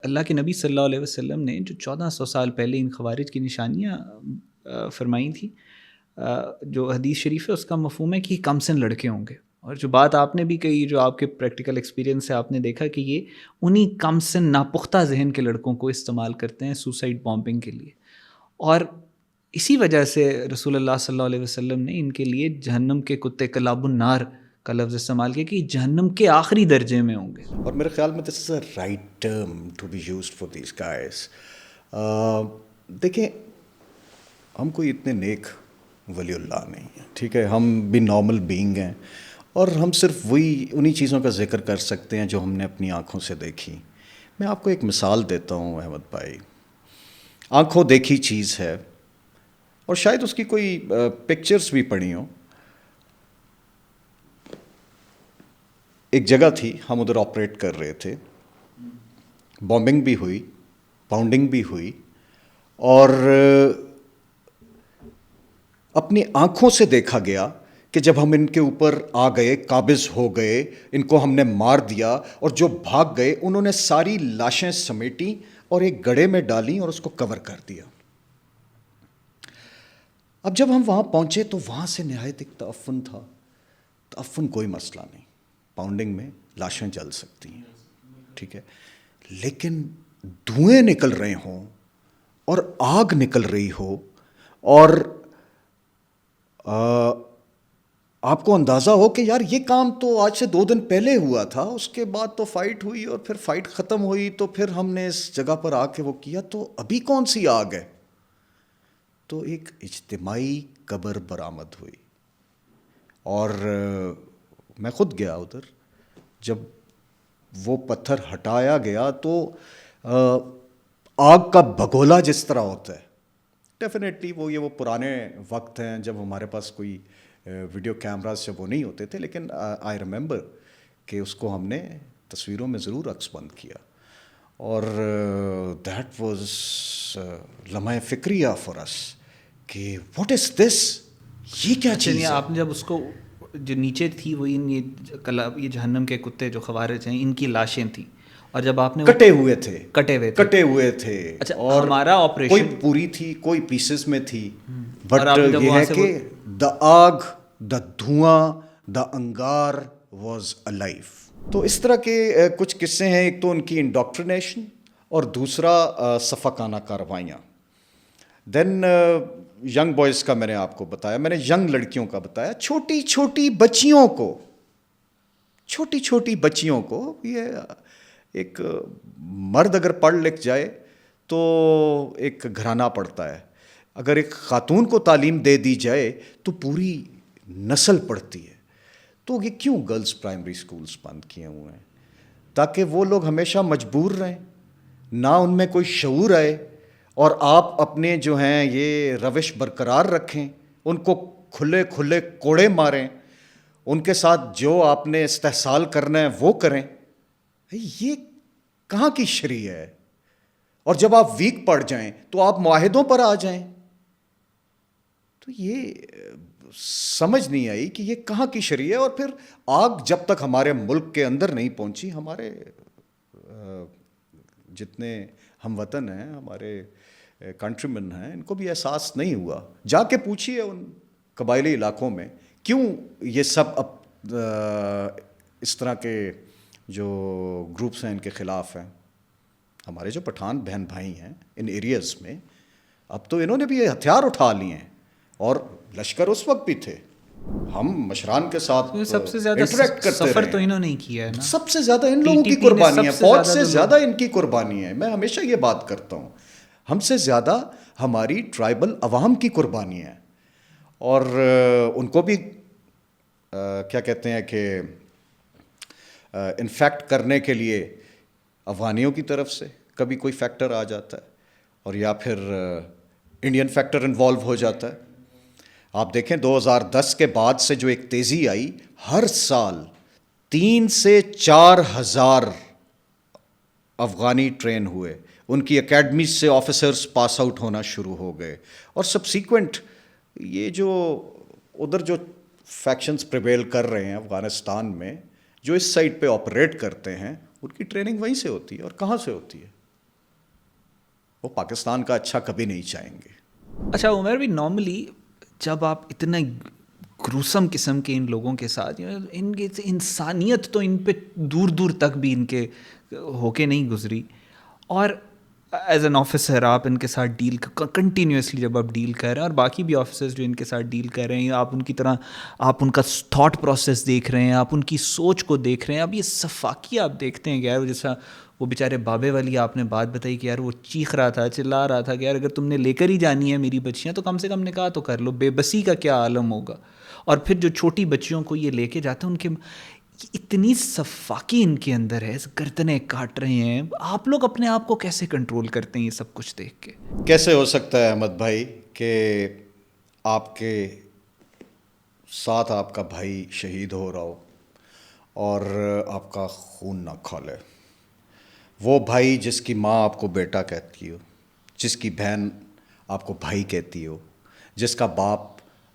اللہ کے نبی صلی اللہ علیہ وسلم نے جو 1400 سال پہلے ان خوارج کی نشانیاں فرمائی تھیں، جو حدیث شریف ہے اس کا مفہوم ہے کہ یہ کم سن لڑکے ہوں گے، اور جو بات آپ نے بھی کہی، جو آپ کے پریکٹیکل ایکسپیرینس سے آپ نے دیکھا کہ یہ انہی کم سن ناپختہ ذہن کے لڑکوں کو استعمال کرتے ہیں سوسائڈ بامبنگ کے لیے، اور اسی وجہ سے رسول اللہ صلی اللہ علیہ وسلم نے ان کے لیے جہنم کے کتے کلاب النار کا لفظ استعمال کیا کہ یہ جہنم کے آخری درجے میں ہوں گے. اور میرے خیال میں this is a right term to be used for these guys. دیکھیں، ہم کوئی اتنے نیک ولی اللہ نہیں ہیں، ٹھیک ہے، ہم بھی نارمل بینگ ہیں، اور ہم صرف انہی چیزوں کا ذکر کر سکتے ہیں جو ہم نے اپنی آنکھوں سے دیکھی. میں آپ کو ایک مثال دیتا ہوں احمد بھائی. آنکھوں دیکھی چیز ہے، اور شاید اس کی کوئی پکچرز بھی پڑھی ہوں. ایک جگہ تھی، ہم ادھر آپریٹ کر رہے تھے، بامبنگ بھی ہوئی، پاؤنڈنگ بھی ہوئی، اور اپنی آنکھوں سے دیکھا گیا کہ جب ہم ان کے اوپر آ گئے، قابض ہو گئے، ان کو ہم نے مار دیا، اور جو بھاگ گئے انہوں نے ساری لاشیں سمیٹی اور ایک گڑھے میں ڈالیں اور اس کو کور کر دیا. اب جب ہم وہاں پہنچے تو وہاں سے نہایت ایک تعفن تھا. تعفن کوئی مسئلہ نہیں، پاؤنڈنگ میں لاشیں جل سکتی ہیں، ٹھیک ہے، لیکن دھوئیں نکل رہے ہوں اور آگ نکل رہی ہو، اور آپ کو اندازہ ہو کہ یار یہ کام تو آج سے 2 دن پہلے ہوا تھا، اس کے بعد تو فائٹ ہوئی، اور پھر فائٹ ختم ہوئی تو پھر ہم نے اس جگہ پر آ کے وہ کیا، تو ابھی کون سی آگ ہے؟ تو ایک اجتماعی قبر برآمد ہوئی. اور میں خود گیا ادھر. جب وہ پتھر ہٹایا گیا تو آگ کا بھگولا جس طرح ہوتا ہے، ڈیفینیٹلی وہ پرانے وقت ہیں جب ہمارے پاس کوئی ویڈیو کیمراز جب وہ نہیں ہوتے تھے، لیکن آئی ریممبر کہ اس کو ہم نے تصویروں میں ضرور عکس بند کیا. اور دیٹ واز لمحہ فکریہ فار اس کہ واٹ از دس، یہ کیا اچھا، چیز ہے. آپ نے جب اس کو جو نیچے تھی وہ یہ جہنم کے کتے جو خوارج ہیں ان کی لاشیں تھیں، اور جب آپ نے کٹے ہوئے تھے، کٹے ہوئے تھے. اچھا، اور ہمارا کوئی آپریشن، پوری تھی، کوئی پیسز میں تھی، اور بٹ آپ نے جب یہ وہاں ہے سے کہ دا آگ، دا دھواں، دا انگار واز الائیو. تو اس طرح کے کچھ قصے ہیں. ایک تو ان کی انڈاکٹرینیشن، اور دوسرا سفاکانہ کارروائیاں. دین ینگ بوائز کا میں نے آپ کو بتایا، میں نے ینگ لڑکیوں کا بتایا، چھوٹی چھوٹی بچیوں کو یہ ایک مرد اگر پڑھ لکھ جائے تو ایک گھرانہ پڑھتا ہے، اگر ایک خاتون کو تعلیم دے دی جائے تو پوری نسل پڑھتی ہے. تو یہ کیوں گرلز پرائمری سکولز بند کیے ہوئے ہیں؟ تاکہ وہ لوگ ہمیشہ مجبور رہیں، نہ ان میں کوئی شعور آئے، اور آپ اپنے جو ہیں یہ روش برقرار رکھیں، ان کو کھلے کھلے کوڑے ماریں، ان کے ساتھ جو آپ نے استحصال کرنا ہے وہ کریں. یہ کہاں کی شریعہ ہے؟ اور جب آپ ویک پڑ جائیں تو آپ معاہدوں پر آ جائیں. تو یہ سمجھ نہیں آئی کہ یہ کہاں کی شریعہ ہے. اور پھر آگ جب تک ہمارے ملک کے اندر نہیں پہنچی، ہمارے جتنے ہم وطن ہیں، ہمارے کنٹری مین ہیں، ان کو بھی احساس نہیں ہوا. جا کے پوچھیے ان قبائلی علاقوں میں کیوں یہ سب اس طرح کے جو گروپس ہیں ان کے خلاف ہیں. ہمارے جو پٹھان بہن بھائی ہیں ان ایریاز میں، اب تو انہوں نے بھی یہ ہتھیار اٹھا لیے ہیں، اور لشکر اس وقت بھی تھے. ہم مشران کے ساتھ سب سے زیادہ انٹریکٹ کرتے سفر رہے تو ہیں. انہوں نے ہی کیا ہے نا، سب سے زیادہ ان لوگوں کی TTP نے قربانی ہے، سب سے فوج سے جو زیادہ ان کی قربانی ہے. میں ہمیشہ یہ بات کرتا ہوں، ہم سے زیادہ ہماری ٹرائبل عوام کی قربانی ہے. اور ان کو بھی کیا کہتے ہیں کہ انفیکٹ کرنے کے لیے افغانیوں کی طرف سے کبھی کوئی فیکٹر آ جاتا ہے، اور یا پھر انڈین فیکٹر انوالو ہو جاتا ہے. آپ دیکھیں 2010 کے بعد سے جو ایک تیزی آئی، ہر سال 3 سے 4 ہزار افغانی ٹرین ہوئے، ان کی اکیڈمیز سے آفیسرز پاس آؤٹ ہونا شروع ہو گئے. اور سبسیکوینٹ یہ جو ادھر جو فیکشنز پریویل کر رہے ہیں افغانستان میں، جو اس سائٹ پہ آپریٹ کرتے ہیں، ان کی ٹریننگ وہیں سے ہوتی ہے. اور کہاں سے ہوتی ہے؟ وہ پاکستان کا اچھا کبھی نہیں چاہیں گے. اچھا عمر بھی نارملی جب آپ اتنے گروسم قسم کے ان لوگوں کے ساتھ ان کی انسانیت تو ان پہ دور دور تک بھی ان کے ہو کے نہیں گزری, اور ایز این آفیسر آپ ان کے ساتھ ڈیل کنٹینیوسلی جب آپ ڈیل کر رہے ہیں, اور باقی بھی آفیسرز جو ان کے ساتھ ڈیل کر رہے ہیں, آپ ان کی طرح آپ ان کا تھاٹ پروسیس دیکھ رہے ہیں, آپ ان کی سوچ کو دیکھ رہے ہیں, اب یہ صفاقی آپ دیکھتے ہیں کہ یار جیسا وہ بیچارے بابے والی آپ نے بات بتائی کہ یار وہ چیخ رہا تھا, چلا رہا تھا کہ یار اگر تم نے لے کر ہی جانی ہے میری بچیاں تو کم سے کم نکاح تو کر لو, بے بسی کا کیا عالم ہوگا. اور پھر جو چھوٹی بچیوں کو یہ لے کے جاتے ہیں ان کے اتنی صفاقی ان کے اندر ہے, گردنیں کاٹ رہے ہیں. آپ لوگ اپنے آپ کو کیسے کنٹرول کرتے ہیں یہ سب کچھ دیکھ کے؟ کیسے ہو سکتا ہے احمد بھائی کہ آپ کے ساتھ آپ کا بھائی شہید ہو رہا ہو اور آپ کا خون نہ کھولے؟ وہ بھائی جس کی ماں آپ کو بیٹا کہتی ہو, جس کی بہن آپ کو بھائی کہتی ہو, جس کا باپ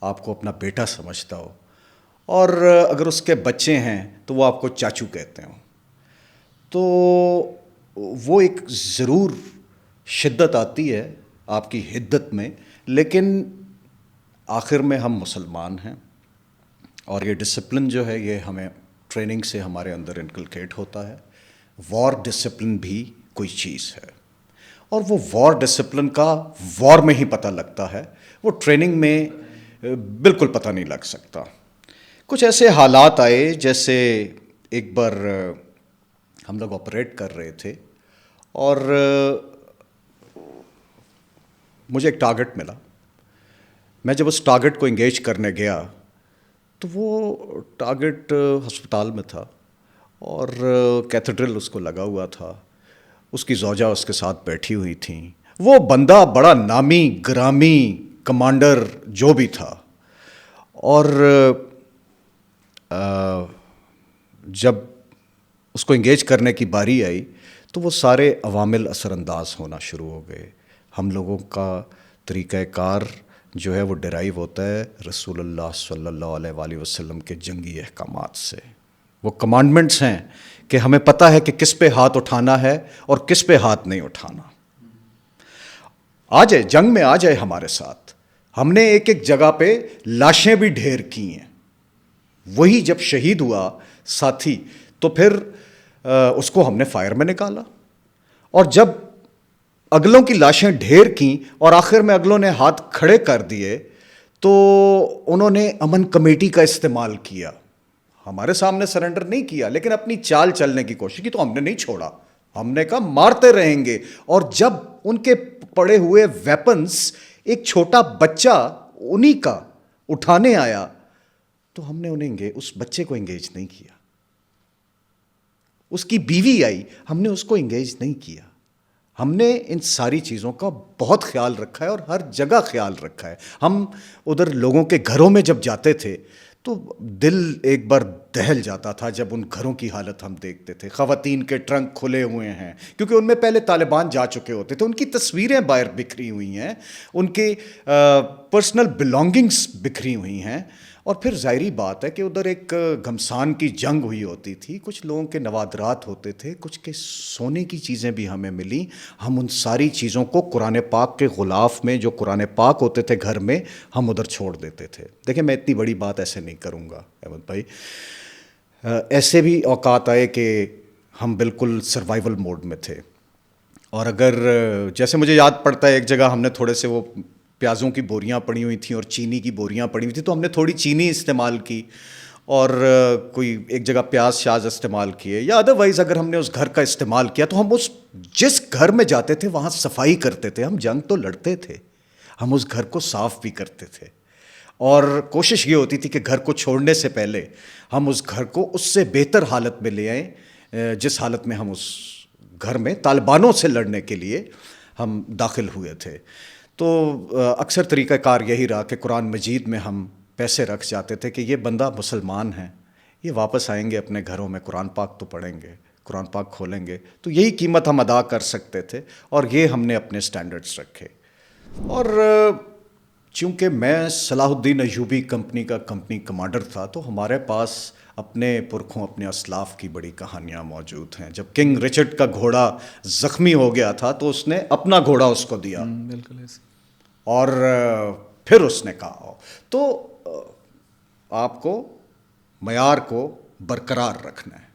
آپ کو اپنا بیٹا سمجھتا ہو, اور اگر اس کے بچے ہیں تو وہ آپ کو چاچو کہتے ہوں, تو وہ ایک ضرور شدت آتی ہے آپ کی حدت میں. لیکن آخر میں ہم مسلمان ہیں, اور یہ ڈسپلن جو ہے یہ ہمیں ٹریننگ سے ہمارے اندر انکلکیٹ ہوتا ہے. وار ڈسپلن بھی کوئی چیز ہے, اور وہ وار ڈسپلن کا وار میں ہی پتہ لگتا ہے, وہ ٹریننگ میں بالکل پتہ نہیں لگ سکتا. کچھ ایسے حالات آئے جیسے ایک بار ہم لوگ آپریٹ کر رہے تھے اور مجھے ایک ٹارگٹ ملا. میں جب اس ٹارگٹ کو انگیج کرنے گیا تو وہ ٹارگٹ ہسپتال میں تھا اور کیتھیڈرل اس کو لگا ہوا تھا, اس کی زوجہ اس کے ساتھ بیٹھی ہوئی تھیں. وہ بندہ بڑا نامی گرامی کمانڈر جو بھی تھا, اور جب اس کو انگیج کرنے کی باری آئی تو وہ سارے عوامل اثر انداز ہونا شروع ہو گئے. ہم لوگوں کا طریقہ کار جو ہے وہ ڈرائیو ہوتا ہے رسول اللہ صلی اللہ علیہ وآلہ وسلم کے جنگی احکامات سے. وہ کمانڈمنٹس ہیں کہ ہمیں پتہ ہے کہ کس پہ ہاتھ اٹھانا ہے اور کس پہ ہاتھ نہیں اٹھانا. آ جائے جنگ میں آ جائے ہمارے ساتھ. ہم نے ایک ایک جگہ پہ لاشیں بھی ڈھیر کی ہیں. وہی جب شہید ہوا ساتھی تو پھر اس کو ہم نے فائر میں نکالا, اور جب اگلوں کی لاشیں ڈھیر کیں اور آخر میں اگلوں نے ہاتھ کھڑے کر دیے تو انہوں نے امن کمیٹی کا استعمال کیا. ہمارے سامنے سرنڈر نہیں کیا لیکن اپنی چال چلنے کی کوشش کی, تو ہم نے نہیں چھوڑا. ہم نے کہا مارتے رہیں گے. اور جب ان کے پڑے ہوئے ویپنز ایک چھوٹا بچہ انہی کا اٹھانے آیا تو ہم نے اس بچے کو انگیج نہیں کیا. اس کی بیوی آئی, ہم نے اس کو انگیج نہیں کیا. ہم نے ان ساری چیزوں کا بہت خیال رکھا ہے اور ہر جگہ خیال رکھا ہے. ہم ادھر لوگوں کے گھروں میں جب جاتے تھے تو دل ایک بار دہل جاتا تھا جب ان گھروں کی حالت ہم دیکھتے تھے. خواتین کے ٹرنک کھلے ہوئے ہیں کیونکہ ان میں پہلے طالبان جا چکے ہوتے تھے, ان کی تصویریں باہر بکھری ہوئی ہیں, ان کی پرسنل بلانگنگز بکھری ہوئی ہیں. اور پھر ظاہری بات ہے کہ ادھر ایک گھمسان کی جنگ ہوئی ہوتی تھی, کچھ لوگوں کے نوادرات ہوتے تھے, کچھ کے سونے کی چیزیں بھی ہمیں ملیں. ہم ان ساری چیزوں کو قرآن پاک کے غلاف میں جو قرآن پاک ہوتے تھے گھر میں, ہم ادھر چھوڑ دیتے تھے. دیکھیں میں اتنی بڑی بات ایسے نہیں کروں گا احمد بھائی. ایسے بھی اوقات آئے کہ ہم بالکل سروائیول موڈ میں تھے, اور اگر جیسے مجھے یاد پڑتا ہے ایک جگہ ہم نے تھوڑے سے وہ پیازوں کی بوریاں پڑی ہوئی تھیں اور چینی کی بوریاں پڑی ہوئی تھیں, تو ہم نے تھوڑی چینی استعمال کی اور کوئی ایک جگہ پیاز شاز استعمال کیے, یا ادروائز اگر ہم نے اس گھر کا استعمال کیا تو ہم جس گھر میں جاتے تھے وہاں صفائی کرتے تھے. ہم جنگ تو لڑتے تھے, ہم اس گھر کو صاف بھی کرتے تھے, اور کوشش یہ ہوتی تھی کہ گھر کو چھوڑنے سے پہلے ہم اس گھر کو اس سے بہتر حالت میں لے آئیں جس حالت میں ہم اس گھر میں طالبانوں سے لڑنے کے لیے ہم داخل ہوئے تھے. تو اکثر طریقہ کار یہی رہا کہ قرآن مجید میں ہم پیسے رکھ جاتے تھے کہ یہ بندہ مسلمان ہے, یہ واپس آئیں گے اپنے گھروں میں, قرآن پاک تو پڑھیں گے, قرآن پاک کھولیں گے, تو یہی قیمت ہم ادا کر سکتے تھے, اور یہ ہم نے اپنے سٹینڈرڈز رکھے. اور چونکہ میں صلاح الدین ایوبی کمپنی کا کمپنی کمانڈر تھا تو ہمارے پاس اپنے پرکھوں اپنے اسلاف کی بڑی کہانیاں موجود ہیں. جب کنگ رچرڈ کا گھوڑا زخمی ہو گیا تھا تو اس نے اپنا گھوڑا اس کو دیا, بالکل ایسے. اور پھر اس نے کہا. تو آپ کو معیار کو برقرار رکھنا ہے,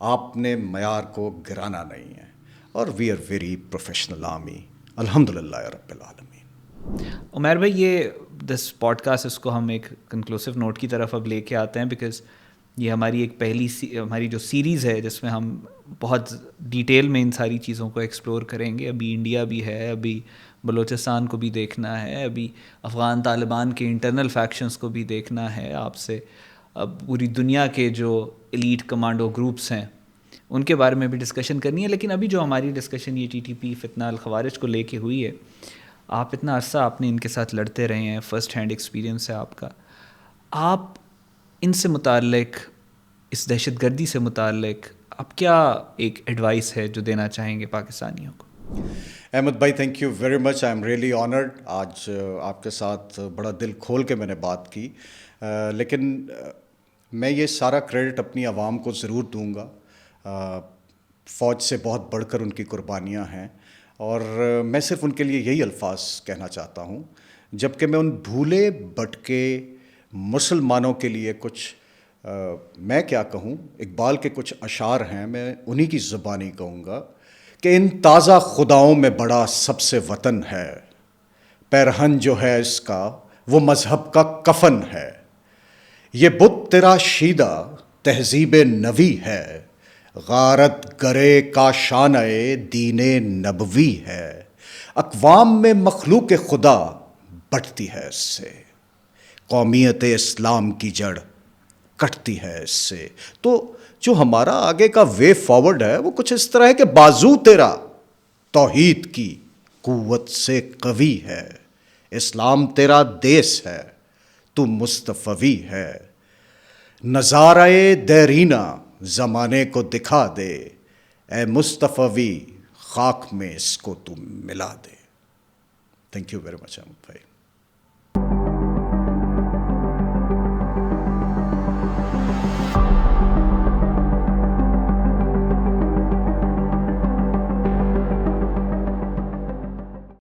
آپ نے معیار کو گرانا نہیں ہے. اور we are very professional army, الحمد للہ رب العالمین. عمیر بھائی, یہ دس پوڈ کاسٹ اس کو ہم ایک کنکلوسیو نوٹ کی طرف اب لے کے آتے ہیں, بیکاز یہ ہماری ایک پہلی ہماری جو سیریز ہے جس میں ہم بہت ڈیٹیل میں ان ساری چیزوں کو ایکسپلور کریں گے. ابھی انڈیا بھی ہے, ابھی بلوچستان کو بھی دیکھنا ہے, ابھی افغان طالبان کے انٹرنل فیکشنز کو بھی دیکھنا ہے آپ سے, اب پوری دنیا کے جو ایلیٹ کمانڈو گروپس ہیں ان کے بارے میں بھی ڈسکشن کرنی ہے. لیکن ابھی جو ہماری ڈسکشن یہ TTP فتنہ الخوارج کو لے کے ہوئی ہے, آپ اتنا عرصہ آپ نے ان کے ساتھ لڑتے رہے ہیں, فرسٹ ہینڈ ایکسپیرینس ہے آپ کا. آپ ان سے متعلق, اس دہشت گردی سے متعلق آپ کیا ایک ایڈوائس ہے جو دینا چاہیں گے پاکستانیوں کو؟ احمد بھائی, thank you very much, I am really honoured. آج آپ کے ساتھ بڑا دل کھول کے میں نے بات کی, لیکن میں یہ سارا کریڈٹ اپنی عوام کو ضرور دوں گا. فوج سے بہت بڑھ کر ان کی قربانیاں ہیں, اور میں صرف ان کے لیے یہی الفاظ کہنا چاہتا ہوں. جب کہ میں ان بھولے بھٹکے مسلمانوں کے لیے کچھ میں کیا کہوں, اقبال کے کچھ اشعار ہیں, میں انہی کی زبانی کہوں گا کہ ان تازہ خداؤں میں بڑا سب سے وطن ہے, پیرہن جو ہے اس کا وہ مذہب کا کفن ہے. یہ بت تیرا شیدہ تہذیب نوی ہے, غارت گرے کا شانہ دین نبوی ہے. اقوام میں مخلوق خدا بٹتی ہے اس سے, قومیت اسلام کی جڑ کٹتی ہے اس سے. تو جو ہمارا آگے کا وے فارورڈ ہے وہ کچھ اس طرح ہے کہ بازو تیرا توحید کی قوت سے قوی ہے, اسلام تیرا دیس ہے تو مصطفی ہے. نظارہ دیرینہ زمانے کو دکھا دے, اے مصطفی خاک میں اس کو تو ملا دے. Thank you very much Ahmed بھائی.